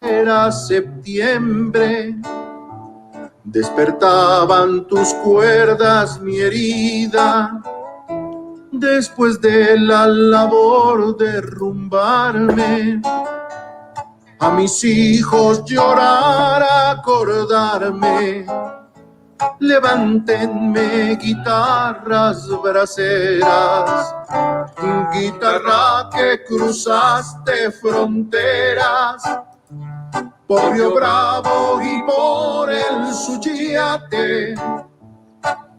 Era septiembre, despertaban tus cuerdas mi herida, después de la labor de derrumbarme, a mis hijos llorar, acordarme, levántenme guitarras braceras, guitarra que cruzaste fronteras, por Río Bravo y por el Suchiate,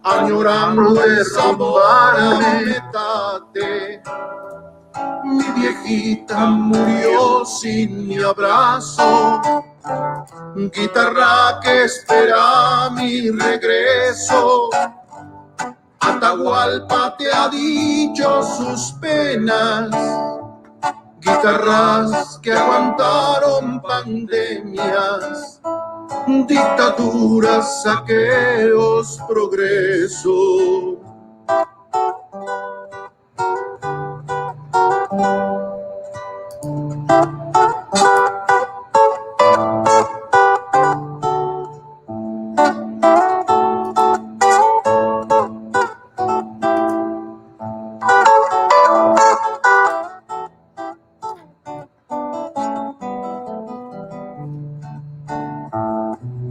añorando derrumbar metate. Mi viejita murió sin mi abrazo, guitarra que espera mi regreso. Atahualpa te ha dicho sus penas, guitarras que aguantaron pandemias, dictaduras, saqueos, progreso.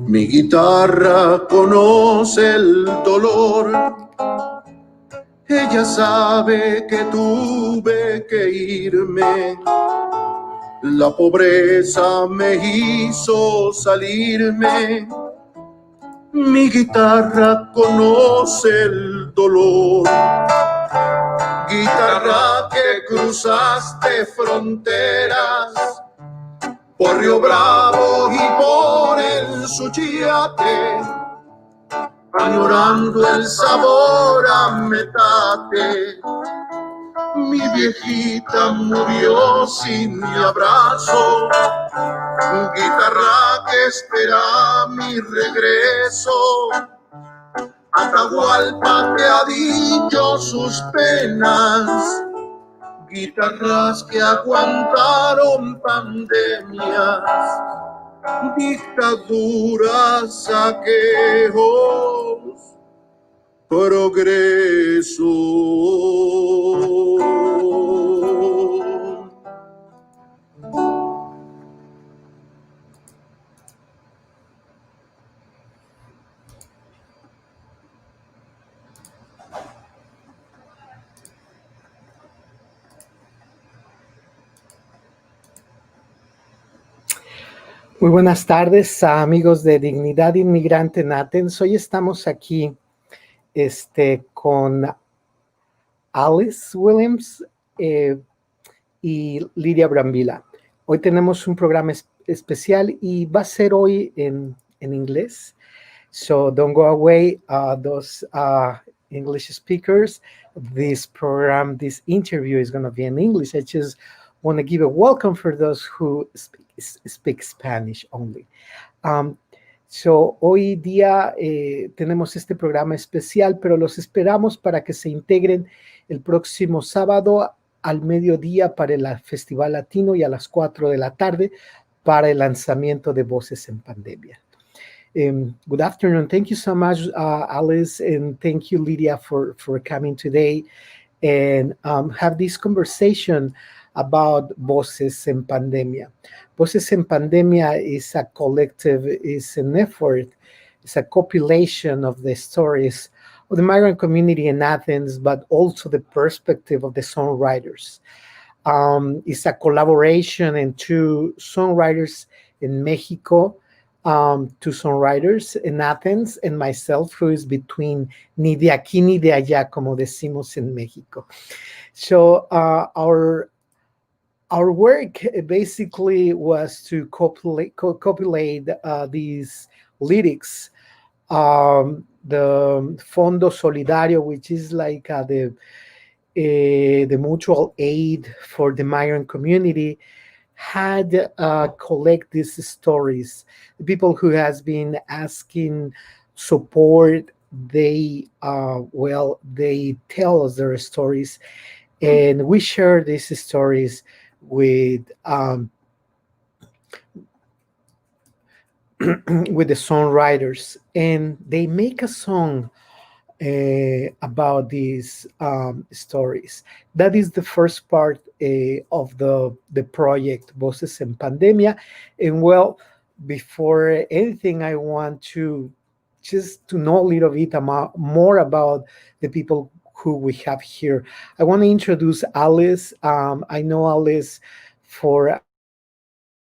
Mi guitarra conoce el dolor, ella sabe que tuve que irme. La pobreza me hizo salirme. Mi guitarra conoce el dolor, guitarra que cruzaste fronteras, por Río Bravo y por el Suchiate, añorando el sabor a metate. Mi viejita murió sin mi abrazo, guitarra que espera mi regreso. Atahualpa te ha dicho sus penas, guitarras que aguantaron pandemias, dictaduras, saqueos, progreso. Muy buenas tardes, amigos de Dignidad Inmigrante en Athens. Hoy estamos aquí con Alys Williams y Lydia Brambila. Hoy tenemos un programa especial y va a ser hoy en inglés. So don't go away, those English speakers. This interview is going to be in English. I just want to give a welcome for those who speak Spanish only. So hoy día tenemos este programa especial, pero los esperamos para que se integren el próximo sábado al mediodía para el Festival Latino y a las 4 de la tarde para el lanzamiento de Voces en Pandemia. Good afternoon. Thank you so much, Alys, and thank you, Lydia, for coming today and have this conversation about Voces en Pandemia. Voces en Pandemia is a collective, is an effort, it's a compilation of the stories of the migrant community in Athens, but also the perspective of the songwriters. It's a collaboration in two songwriters in Mexico, two songwriters in Athens, and myself, who is between ni de aquí ni de allá, como decimos en Mexico. So our work basically was to compilate these lyrics. The Fondo Solidario, which is like the mutual aid for the migrant community, had collect these stories. The people who has been asking support, they tell us their stories, and we share these stories with with the songwriters, and they make a song about these stories. That is the first part of the project Voces en Pandemia. And well, before anything, I want to just to know a little bit more about the people who we have here. I want to introduce Alys. I know Alys for a long time.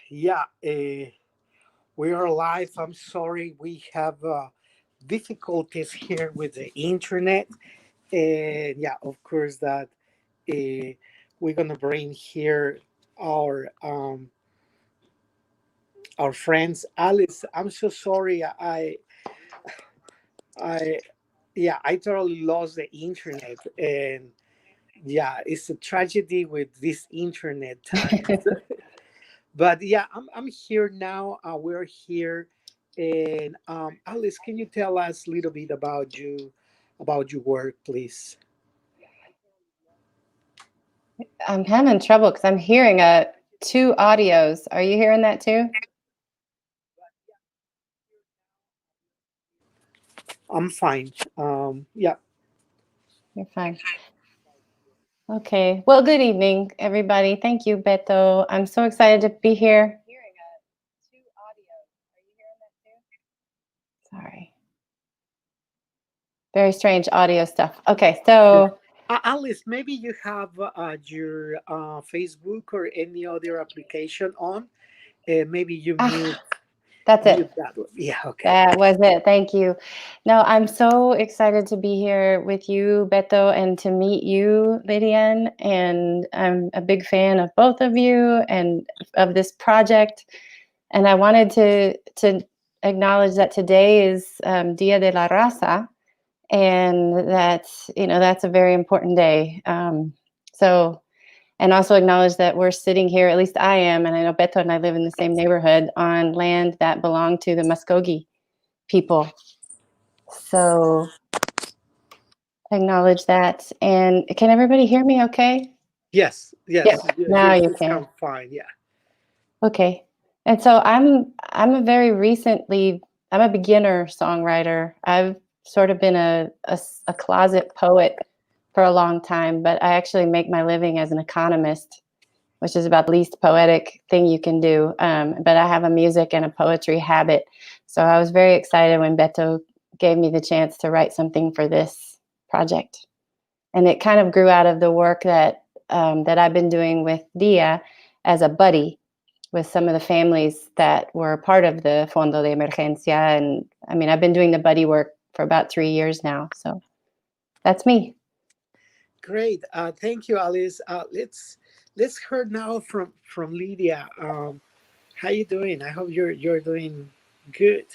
She Yeah, we are live. I'm sorry, we have difficulties here with the internet, and yeah, of course that we're gonna bring here our um, our friends. Alice, I'm so sorry. I, yeah, I totally lost the internet, and yeah, it's a tragedy with this internet time. But yeah, I'm here now. We're here, and Alice, can you tell us a little bit about your work, please? I'm having trouble because I'm hearing two audios. Are you hearing that too? I'm fine. Yeah. You're fine. Okay. Well, good evening, everybody. Thank you, Beto. I'm so excited to be here. Sorry. Very strange audio stuff. Okay, Yeah. so Alice, maybe you have your Facebook or any other application on. Maybe you ah, that's it. mute that one. Yeah. Okay. That was it. Thank you. No, I'm so excited to be here with you, Beto, and to meet you, LyDian. And I'm a big fan of both of you and of this project. And I wanted to acknowledge that today is Dia de la Raza, and that's a very important day. So, and also acknowledge that we're sitting here, at least I am, and I know Beto and I live in the same neighborhood, on land that belonged to the Muskogee people. So acknowledge that. And can everybody hear me okay? Yes. Yeah, Yes. now you It's can. come fine. Yeah. Okay. And so I'm a very recently I'm a beginner songwriter. I've sort of been a closet poet for a long time, but I actually make my living as an economist, which is about the least poetic thing you can do. But I have a music and a poetry habit. So I was very excited when Beto gave me the chance to write something for this project. And it kind of grew out of the work that I've been doing with Dia as a buddy with some of the families that were part of the Fondo de Emergencia. And I mean, I've been doing the buddy work for about 3 years now. So that's me. Great. Thank you, Alys. Let's hear now from Lydia. How you doing? I hope you're doing good.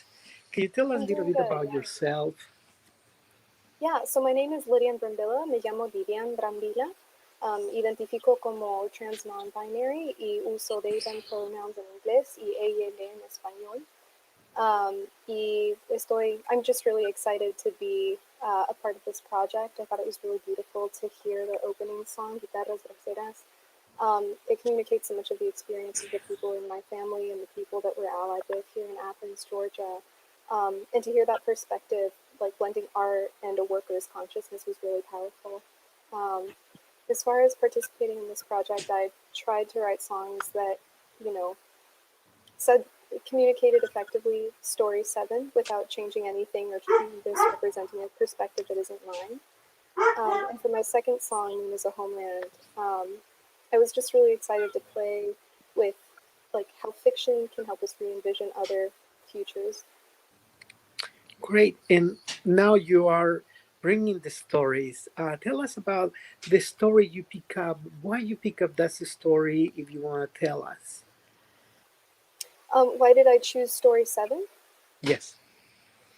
Can you tell us I'm a little doing bit good. about yourself? Yeah, so my name is LyDian Brambilla. Me llamo LyDian Brambilla. Identifico como trans non-binary y uso they them pronouns en inglés y ella en español. I'm just really excited to be a part of this project. I thought it was really beautiful to hear the opening song, Guitarras Braceras. It communicates so much of the experience of the people in my family and the people that we're allied with here in Athens, Georgia. And to hear that perspective, like blending art and a worker's consciousness, was really powerful. As far as participating in this project, I tried to write songs that, you know, said communicated effectively story 7 without changing anything or misrepresenting a perspective that isn't mine. And for my second song, Moon is a Homeland, I was just really excited to play with like how fiction can help us re-envision other futures. Great. And now you are bringing the stories. Tell us about the story you pick up. Why you pick up that story, if you want to tell us. Why did I choose story 7? Yes.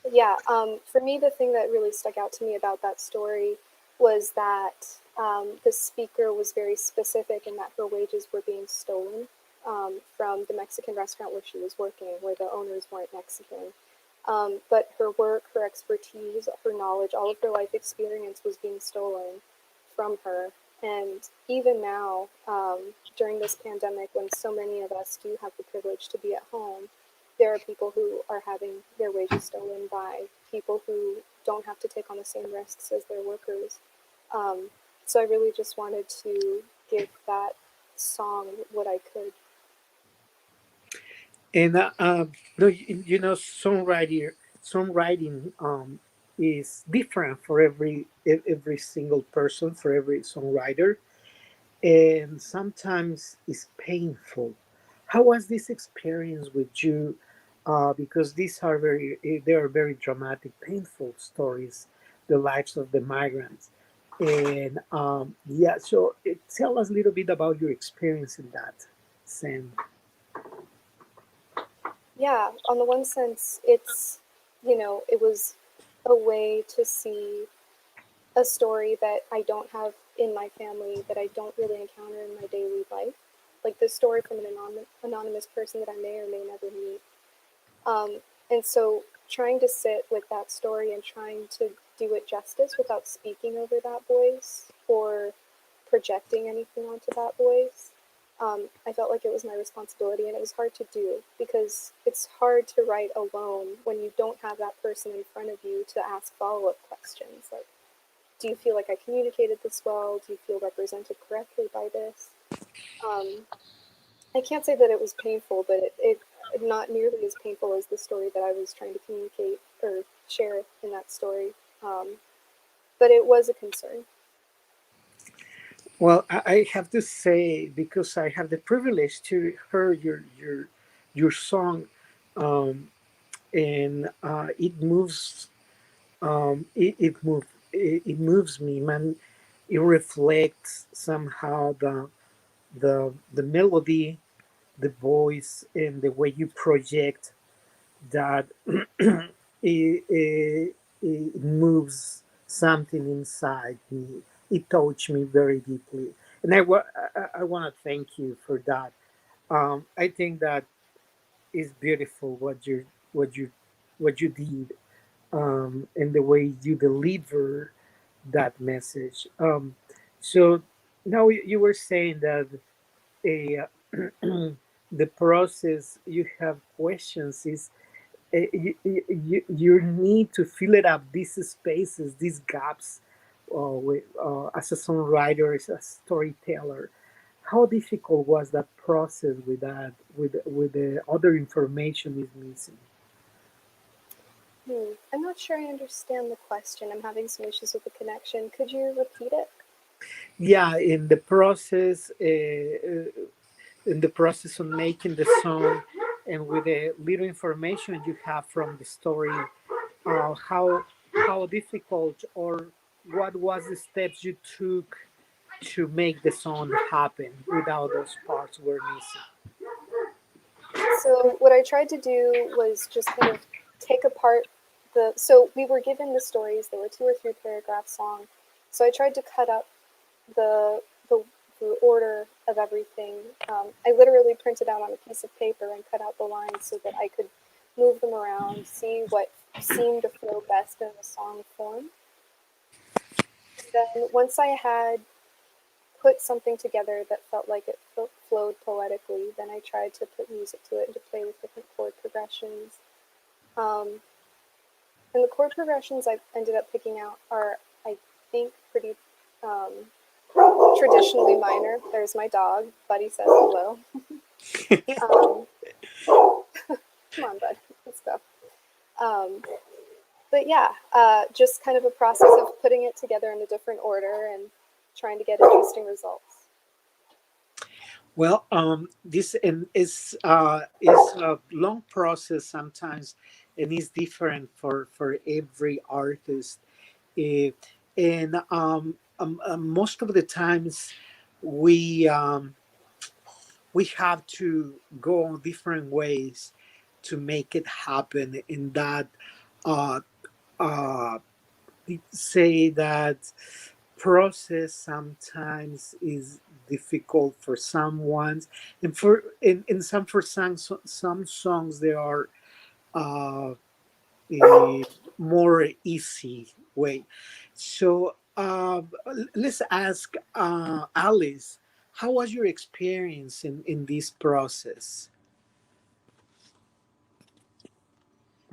Yeah, for me, the thing that really stuck out to me about that story was that the speaker was very specific in that her wages were being stolen from the Mexican restaurant where she was working, where the owners weren't Mexican. But her work, her expertise, her knowledge, all of her life experience was being stolen from her. And even now, during this pandemic, when so many of us do have the privilege to be at home, there are people who are having their wages stolen by people who don't have to take on the same risks as their workers. So I really just wanted to give that song what I could. And no, you know, songwriting is different for every single person, for every songwriter, and sometimes it's painful. How was this experience with you? Because these are they are very dramatic, painful stories, the lives of the migrants, and yeah. So tell us a little bit about your experience in that sense. Yeah, on the one sense, it's, it was a way to see a story that I don't have in my family, that I don't really encounter in my daily life. Like this story from an anonymous person that I may or may never meet. And so trying to sit with that story and trying to do it justice without speaking over that voice or projecting anything onto that voice, I felt like it was my responsibility, and it was hard to do because it's hard to write alone when you don't have that person in front of you to ask follow-up questions. Like, do you feel like I communicated this well? Do you feel represented correctly by this? I can't say that it was painful, but it not nearly as painful as the story that I was trying to communicate or share in that story. But it was a concern. Well, I have to say, because I have the privilege to hear your song, um, and it moves me, man. It reflects somehow the melody, the voice, and the way you project that. It moves something inside me. It touched me very deeply, and I want to thank you for that. I think that is beautiful what you what you did, and the way you deliver that message. So now you were saying that a the process you have questions is you need to fill it up, these spaces, these gaps, as a songwriter, as a storyteller. How difficult was that process with that, with the other information is missing? I'm not sure I understand the question. I'm having some issues with the connection. Could you repeat it? Yeah, in the process of making the song, and with the little information you have from the story, how difficult, or what was the steps you took to make the song happen without those parts were missing? So what I tried to do was just kind of take apart so we were given the stories. There were 2 or 3 paragraphs long. So I tried to cut up the order of everything. I literally printed out on a piece of paper and cut out the lines so that I could move them around, see what seemed to flow best in the song form. And then once I had put something together that felt like it flowed poetically, then I tried to put music to it and to play with different chord progressions. And the chord progressions I ended up picking out are, I think, pretty traditionally minor. There's my dog. Buddy says hello. Come on, bud. Let's go. But yeah, just kind of a process of putting it together in a different order and trying to get interesting results. Well, this is a long process sometimes, and it's different for every artist. Eh, and most of the times, we we have to go different ways to make it happen. In that, uh, uh, say that process sometimes is difficult for someone, and in some, for some songs there are uh, a more easy way. So let's ask Alys, how was your experience in this process?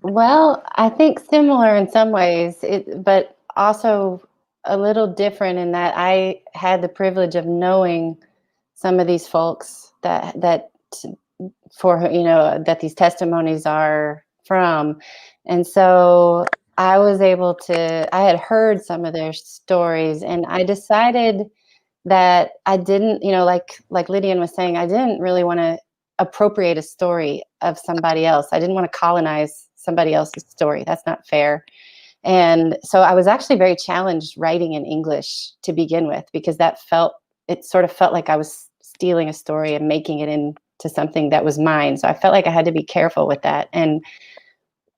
Well, I think similar in some ways, but also a little different in that I had the privilege of knowing some of these folks that for that these testimonies are from, and so I was able to. I had heard some of their stories, and I decided that I didn't, like LyDian was saying, I didn't really want to appropriate a story of somebody else. I didn't want to colonize somebody else's story. That's not fair. And so I was actually very challenged writing in English to begin with, because it sort of felt like I was stealing a story and making it into something that was mine. So I felt like I had to be careful with that. And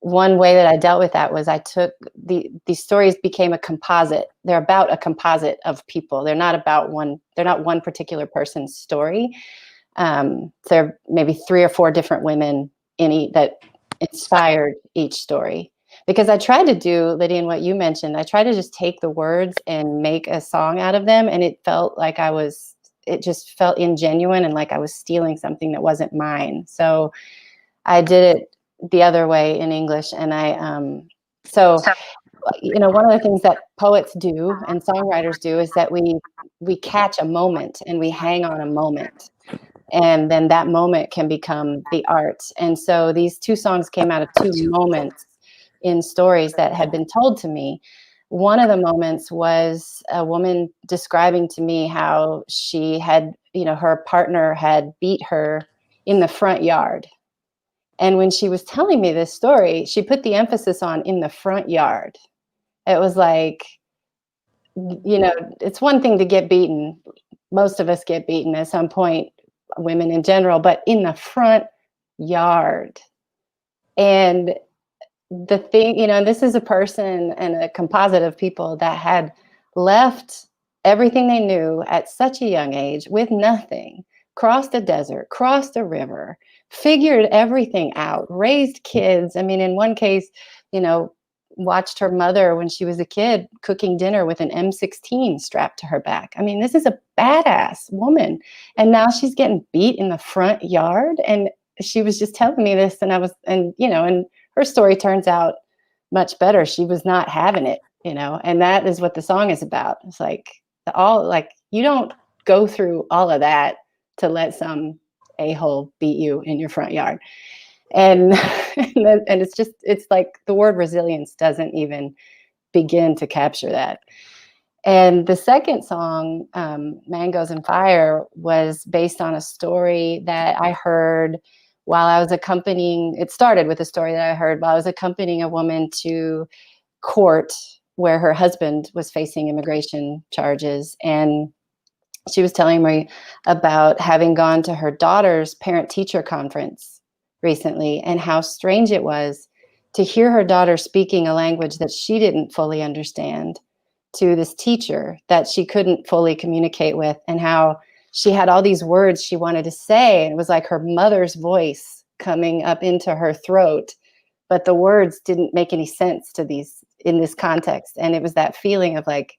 one way that I dealt with that was I took these stories became a composite. They're about a composite of people. They're not one particular person's story. There are maybe 3 or 4 different women that inspired each story. Because I tried to do, LyDian, what you mentioned, I tried to just take the words and make a song out of them. And it felt like it just felt ingenuine and like I was stealing something that wasn't mine. So I did it the other way in English. And so one of the things that poets do and songwriters do is that we catch a moment and we hang on a moment. And then that moment can become the art. And so these 2 songs came out of 2 moments in stories that had been told to me. One of the moments was a woman describing to me how she had, her partner had beat her in the front yard. And when she was telling me this story, she put the emphasis on in the front yard. It was like, it's one thing to get beaten. Most of us get beaten at some point, women in general, but in the front yard. And the thing, this is a person and a composite of people that had left everything they knew at such a young age with nothing, crossed a desert, crossed a river, figured everything out, raised kids. I mean, in one case, watched her mother when she was a kid cooking dinner with an M16 strapped to her back. I mean, this is a badass woman. And now she's getting beat in the front yard. And she was just telling me this, and and her story turns out much better. She was not having it, you know, and that is what the song is about. It's like you don't go through all of that to let some a-hole beat you in your front yard. And and it's like the word resilience doesn't even begin to capture that. And the second song, Mangoes and Fire, was based on a story that I heard while I was it started with a story that I heard while I was accompanying a woman to court where her husband was facing immigration charges. And she was telling me about having gone to her daughter's parent-teacher conference recently and how strange it was to hear her daughter speaking a language that she didn't fully understand to this teacher that she couldn't fully communicate with, and how she had all these words she wanted to say. And it was like her mother's voice coming up into her throat, but the words didn't make any sense to these in this context. And it was that feeling of like,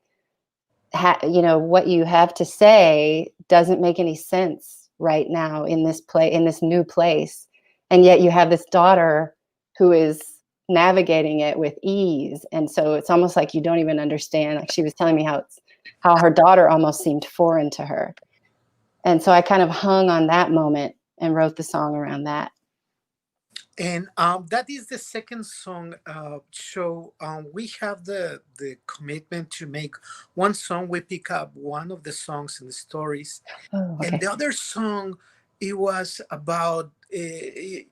you know, what you have to say doesn't make any sense right now in this new place. And yet you have this daughter who is navigating it with ease. And so it's almost like you don't even understand. Like she was telling me how her daughter almost seemed foreign to her. And so I kind of hung on that moment and wrote the song around that. And that is the second song. So we have the commitment to make one song. We pick up one of the songs and the stories. Oh, okay. And the other song, it was about, the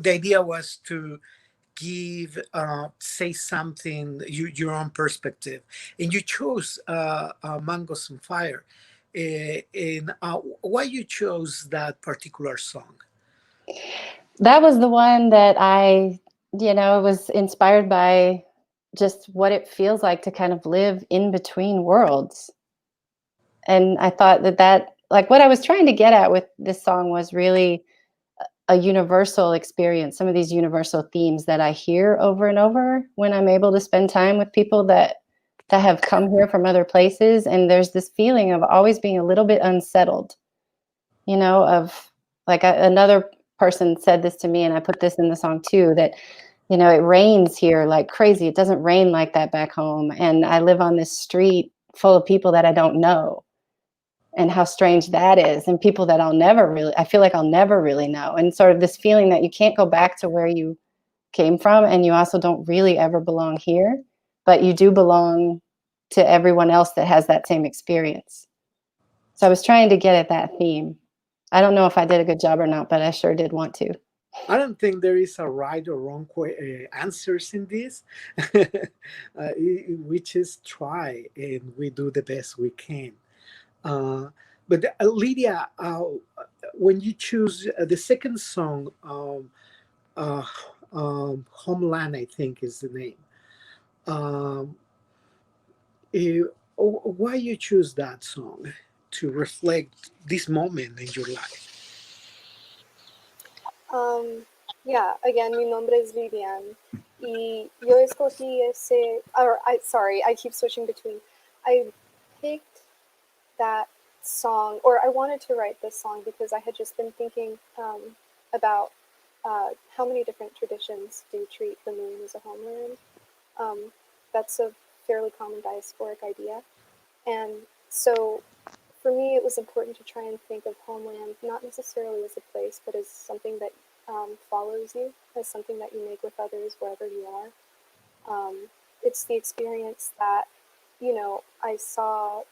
idea was to give, say something, your own perspective. And you chose Mangoes and Fire. And why you chose that particular song? That was the one that was inspired by just what it feels like to kind of live in between worlds. And I thought that like what I was trying to get at with this song was really a universal experience, some of these universal themes that I hear over and over when I'm able to spend time with people that have come here from other places. And there's this feeling of always being a little bit unsettled, you know, of like another person said this to me, and I put this in the song too, that, you know, it rains here like crazy. It doesn't rain like that back home. And I live on this street full of people that I don't know, and how strange that is. And people that I feel like I'll never really know. And sort of this feeling that you can't go back to where you came from. And you also don't really ever belong here, but you do belong to everyone else that has that same experience. So I was trying to get at that theme. I don't know if I did a good job or not, but I sure did want to. I don't think there is a right or wrong answers in this. We just try and we do the best we can. But Lydia, when you choose the second song, Homeland, I think is the name. Why you choose that song to reflect this moment in your life? Yeah, again, mi nombre es LyDian. Y yo escogí I keep switching between. I picked that song, or I wanted to write this song because I had just been thinking about how many different traditions do treat the moon as a homeland. That's a fairly common diasporic idea. And so for me, it was important to try and think of homeland not necessarily as a place, but as something that follows you, as something that you make with others wherever you are. It's the experience that, I saw.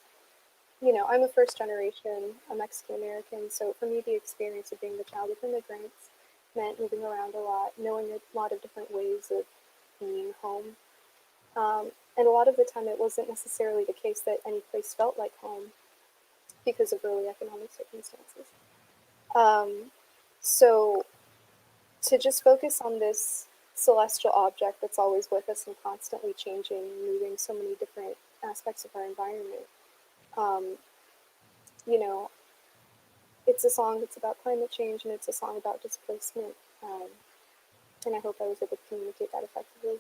I'm a first generation, a Mexican American, so for me the experience of being the child of immigrants meant moving around a lot, knowing a lot of different ways of being home. And a lot of the time it wasn't necessarily the case that any place felt like home because of early economic circumstances. So to just focus on this celestial object that's always with us and constantly changing, moving so many different aspects of our environment, it's a song that's about climate change, and it's a song about displacement, and I hope I was able to communicate that effectively.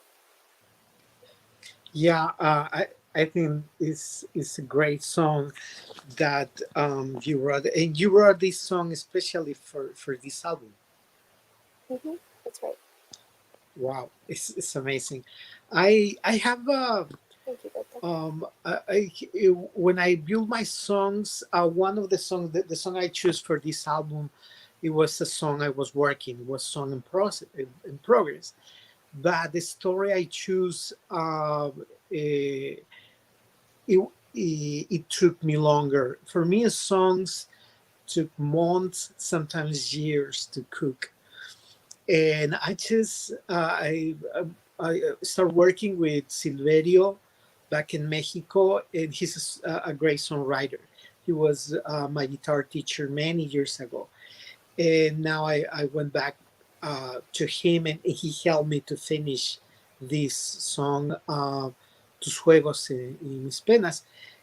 Yeah, I think it's a great song that you wrote, and you wrote this song especially for this album. That's right. Wow, it's amazing. I have Thank you, Beto. when I build my songs, one of the songs, the song I choose for this album, it was a song I was working. It was song in progress. But the story I choose, it took me longer. For me, songs took months, sometimes years to cook. And I started working with Silverio back in Mexico, and he's a great songwriter. He was my guitar teacher many years ago, and now I went back to him, and he helped me to finish this song, Tus Juegos y Mis Penas.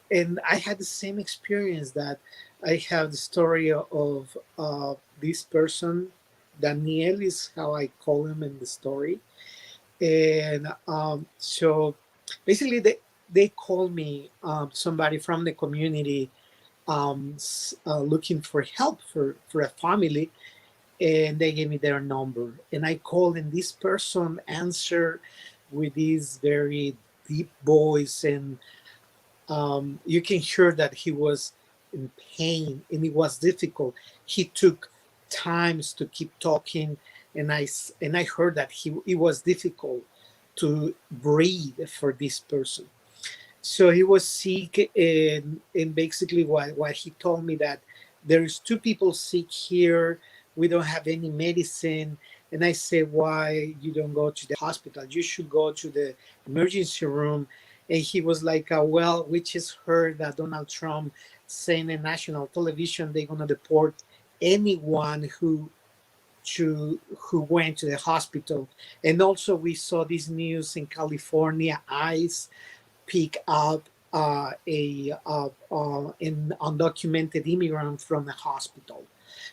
And I had the same experience that I have the story of this person. Daniel is how I call him in the story. And so basically, they called me, somebody from the community, looking for help for a family, and they gave me their number, and I called, and this person answered with this very deep voice, and you can hear that he was in pain, and it was difficult. He took times to keep talking, and I heard that it was difficult to breathe for this person. So he was sick, and basically what he told me that there's two people sick here. We don't have any medicine. And I said, why you don't go to the hospital? You should go to the emergency room. And he was like, well, we just heard that Donald Trump saying in national television they're going to deport anyone who went to the hospital. And also we saw this news in California, ICE pick up an undocumented immigrant from a hospital.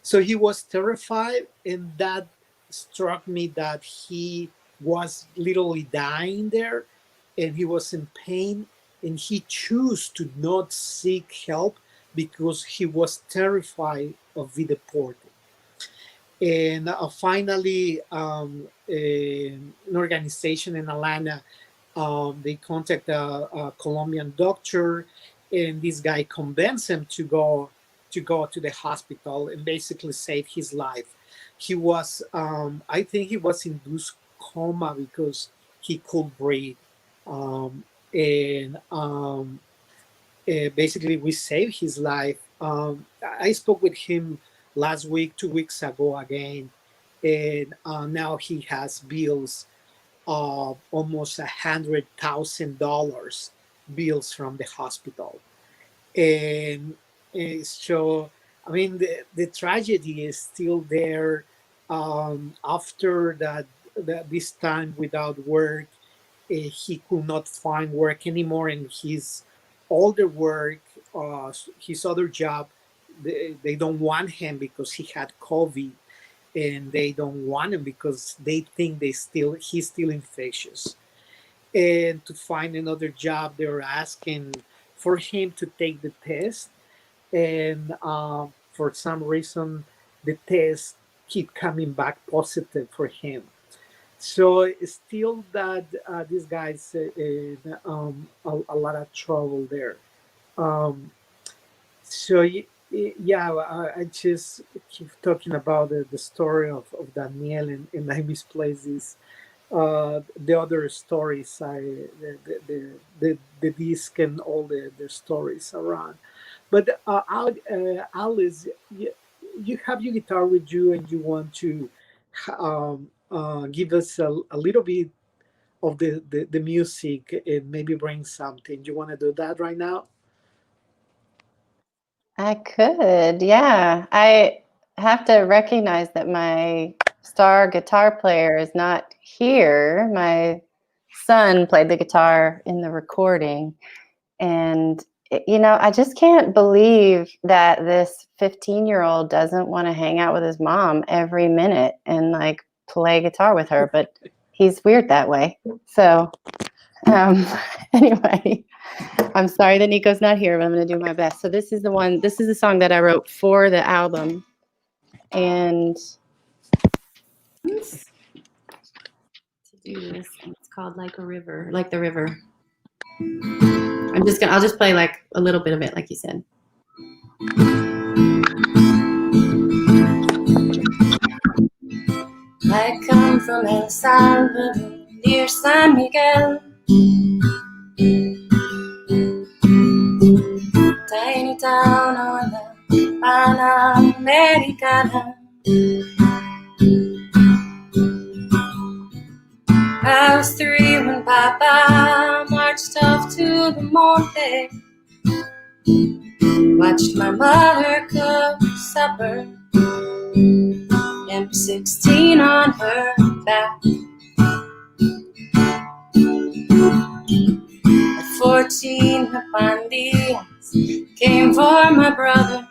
So he was terrified, and that struck me that he was literally dying there, and he was in pain, and he chose to not seek help because he was terrified of being deported. And finally, an organization in Atlanta, they contact a Colombian doctor, and this guy convinced him to go to the hospital and basically save his life. He was, I think, he was induced coma because he could breathe, and basically we saved his life. I spoke with him last week, 2 weeks ago again, and now he has bills of almost $100,000 bills from the hospital. And so, I mean, the tragedy is still there. After this time without work, he could not find work anymore, and his older work, his other job, they don't want him because he had COVID, and they don't want him because they think he's still infectious. And to find another job, they're asking for him to take the test, and for some reason, the test keep coming back positive for him. So it's still that this guy's in a lot of trouble there. Um, so yeah, I just keep talking about the story of Daniel, and I misplaced this. The other stories, the disc and all the stories around. But Alys, you have your guitar with you, and you want to give us a little bit of the music and maybe bring something. You want to do that right now? I could, yeah. I have to recognize that my star guitar player is not here. My son played the guitar in the recording. And, I just can't believe that this 15-year-old doesn't want to hang out with his mom every minute and like play guitar with her, but he's weird that way. So, anyway, I'm sorry that Nico's not here, but I'm going to do my best. So this is the song that I wrote for the album. And do this. It's called Like a River, like the river. I'll just play like a little bit of it, like you said. I come from El Salvador, near San Miguel. Tiny town on the Panamericana. I was 3 when Papa marched off to the monte. Watched my mother cook supper. M16 on her back. At 14, the pandillas came for my brother.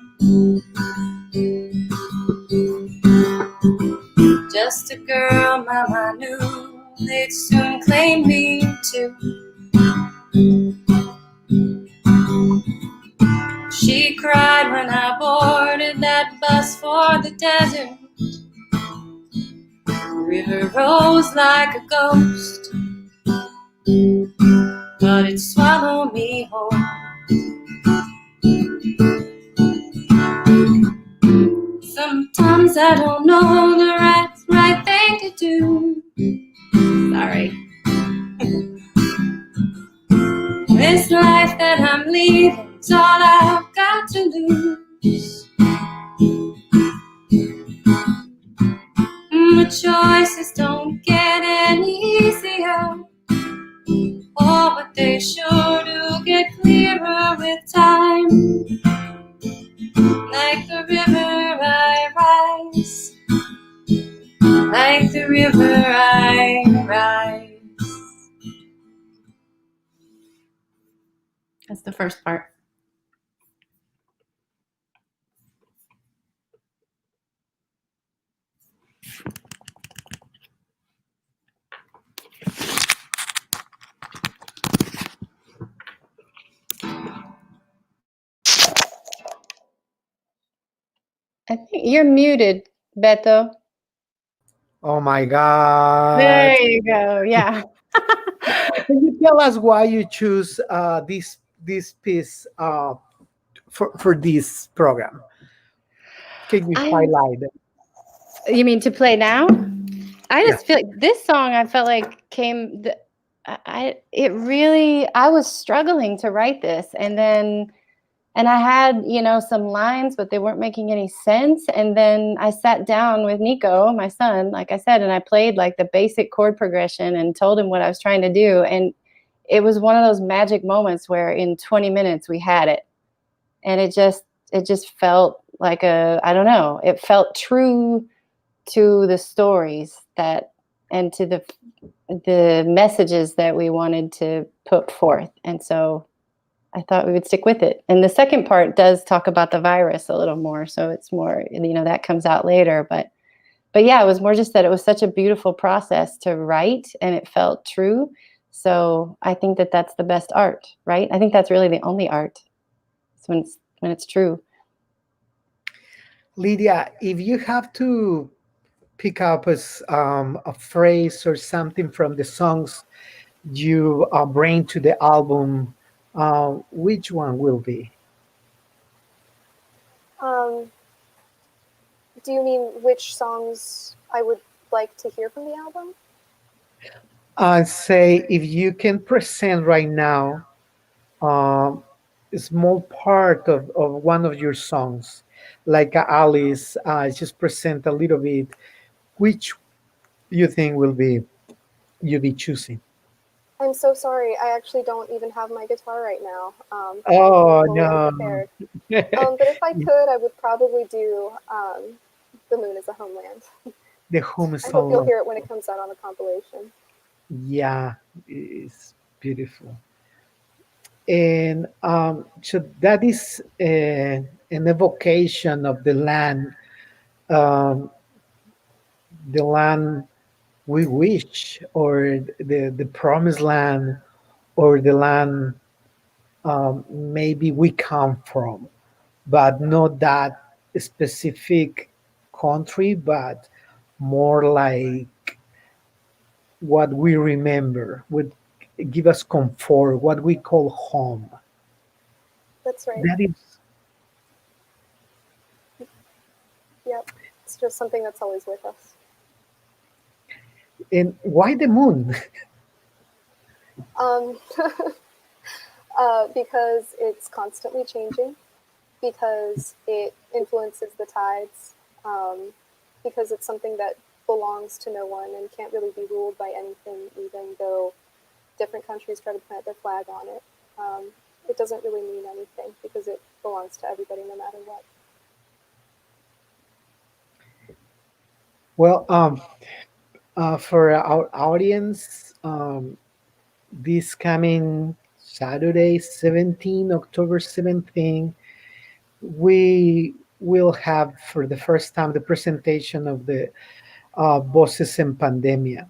Just a girl, Mama knew they'd soon claim me too. She cried when I boarded that bus for the desert. The river rose like a ghost, but it swallowed me whole. Sometimes I don't know the right thing to do. Sorry. This life that I'm leaving's all I've got to lose. The choices don't get any easier. Oh, but they sure do get clearer with time. Like the river I rise. Like the river I rise. That's the first part. I think you're muted, Beto. Oh my God. There you go. Yeah. Can you tell us why you choose this piece for this program? Can you highlight it? You mean to play now? I just feel like this song, I felt like came, I was struggling to write this, and I had, some lines, but they weren't making any sense. And then I sat down with Nico, my son, like I said, and I played like the basic chord progression and told him what I was trying to do. And it was one of those magic moments where in 20 minutes we had it. And it just felt like I don't know, it felt true to the stories and to the messages that we wanted to put forth. And so I thought we would stick with it. And the second part does talk about the virus a little more. So it's more, that comes out later. But yeah, it was more just that it was such a beautiful process to write, and it felt true. So I think that that's the best art, right? I think that's really the only art. It's when it's true. Lydia, if you have to pick up a phrase or something from the songs you bring to the album, which one will be? Do you mean which songs I would like to hear from the album? Say, if you can present right now a small part of one of your songs, like Alys, just present a little bit, which you think will be you be choosing? I'm so sorry. I actually don't even have my guitar right now. Oh, I'm fully no. unprepared. But if I could, I would probably do The Moon is a Homeland. The Home I hope you'll Song. hear it when it comes out on the compilation. Yeah, it's beautiful. And so that is an evocation of um, the land we wish, or the promised land, or the land maybe we come from, but not that specific country, but more like what we remember, would give us comfort, what we call home. That's right. That is, Yep. It's just something that's always with us. and why the moon? Um, because it's constantly changing, because it influences the tides, because it's something that belongs to no one and can't really be ruled by anything, even though different countries try to plant their flag on it. It doesn't really mean anything because it belongs to everybody no matter what. Well, for our audience, this coming Saturday, October 17, we will have for the first time the presentation of the Voces en Pandemia,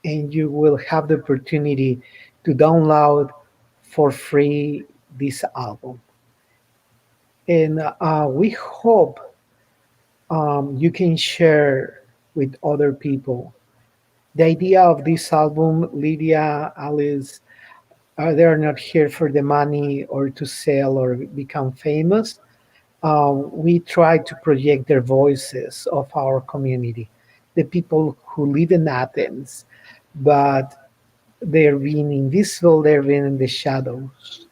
and you will have the opportunity to download for free this album. And we hope you can share with other people. The idea of this album, Lydia, Alys, they are not here for the money or to sell or become famous. We try to project their voices of our community, the people who live in Athens, but they're being invisible, they're being in the shadows.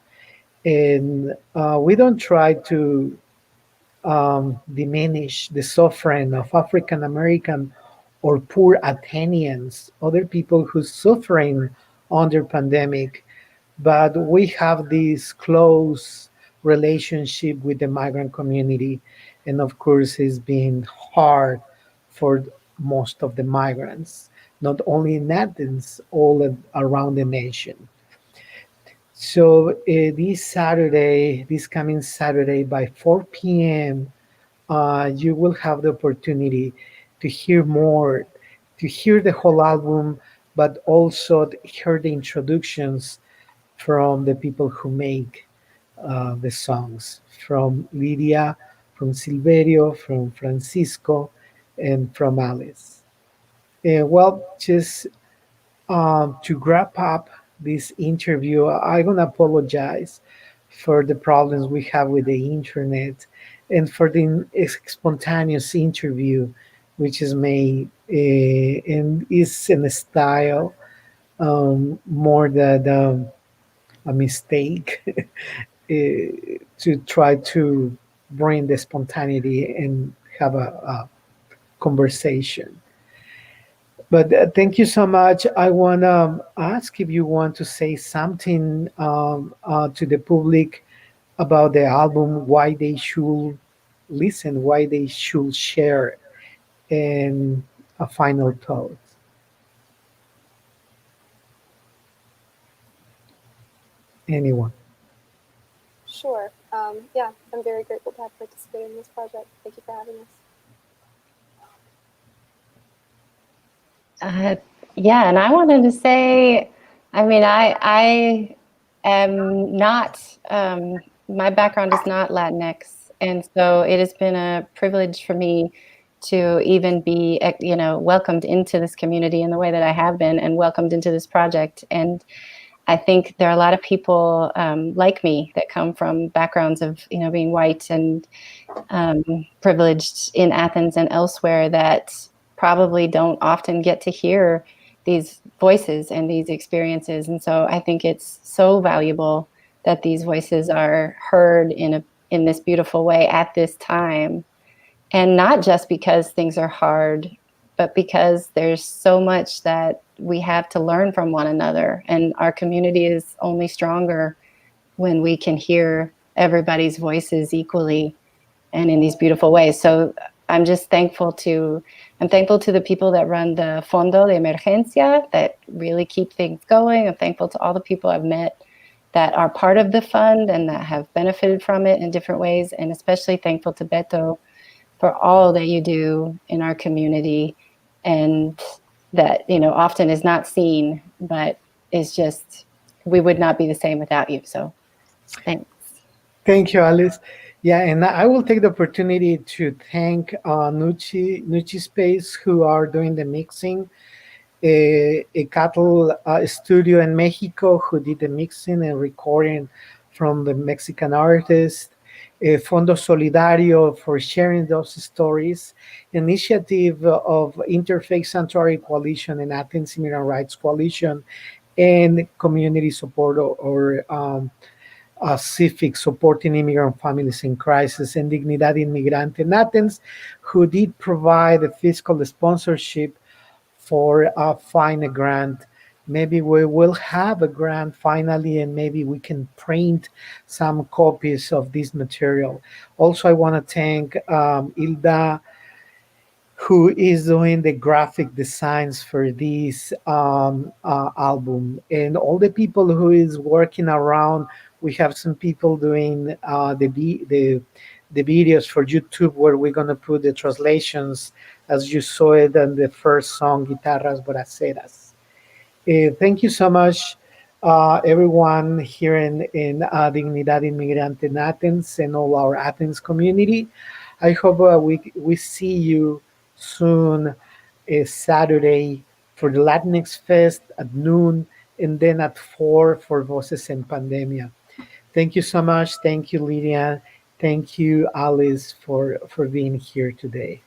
And we don't try to diminish the suffering of African American or poor Athenians, other people who's suffering under pandemic, but we have this close relationship with the migrant community, and of course it's been hard for most of the migrants, not only in Athens, all around the nation. So this coming Saturday by 4 p.m., you will have the opportunity to hear more, to hear the whole album, but also to hear the introductions from the people who make the songs, from Lydia, from Silverio, from Francisco, and from Alys. Well, just to wrap up this interview, I'm going to apologize for the problems we have with the internet and for the spontaneous interview, which is made and is in a style more than a mistake to try to bring the spontaneity and have a conversation. But thank you so much. I want to ask if you want to say something to the public about the album, why they should listen, why they should share, and a final thought. Anyone? Sure. Yeah, I'm very grateful to have participated in this project. Thank you for having us. Yeah, and I wanted to say, I mean, I am not, my background is not Latinx, and so it has been a privilege for me to even be, welcomed into this community in the way that I have been and welcomed into this project. And I think there are a lot of people like me that come from backgrounds of, being white and privileged in Athens and elsewhere that probably don't often get to hear these voices and these experiences. And so I think it's so valuable that these voices are heard in this beautiful way at this time. And not just because things are hard, but because there's so much that we have to learn from one another. And our community is only stronger when we can hear everybody's voices equally and in these beautiful ways. So I'm thankful to the people that run the Fondo de Emergencia that really keep things going. I'm thankful to all the people I've met that are part of the fund and that have benefited from it in different ways. And especially thankful to Beto for all that you do in our community, and that, often is not seen, but is just, we would not be the same without you. So thanks. Thank you, Alys. Yeah, and I will take the opportunity to thank Nucci Space, who are doing the mixing, a cattle studio in Mexico who did the mixing and recording from the Mexican artist, Fondo Solidario for sharing those stories, initiative of Interfaith Sanctuary Coalition and Athens Immigrant Rights Coalition, and community support or civic supporting immigrant families in crisis, and Dignidad Inmigrante in Athens, who did provide a fiscal sponsorship for find a grant. Maybe we will have a grant finally, and maybe we can print some copies of this material. Also, I want to thank Hilda, who is doing the graphic designs for this album, and all the people who is working around. We have some people doing the videos for YouTube, where we're gonna put the translations, as you saw it in the first song, Guitarras Braceras. Thank you so much, everyone here in Dignidad Inmigrante in Athens and all our Athens community. I hope we see you soon, Saturday, for the Latinx Fest at noon, and then at 4 for Voces en Pandemia. Thank you so much. Thank you, LyDian. Thank you, Alys, for being here today.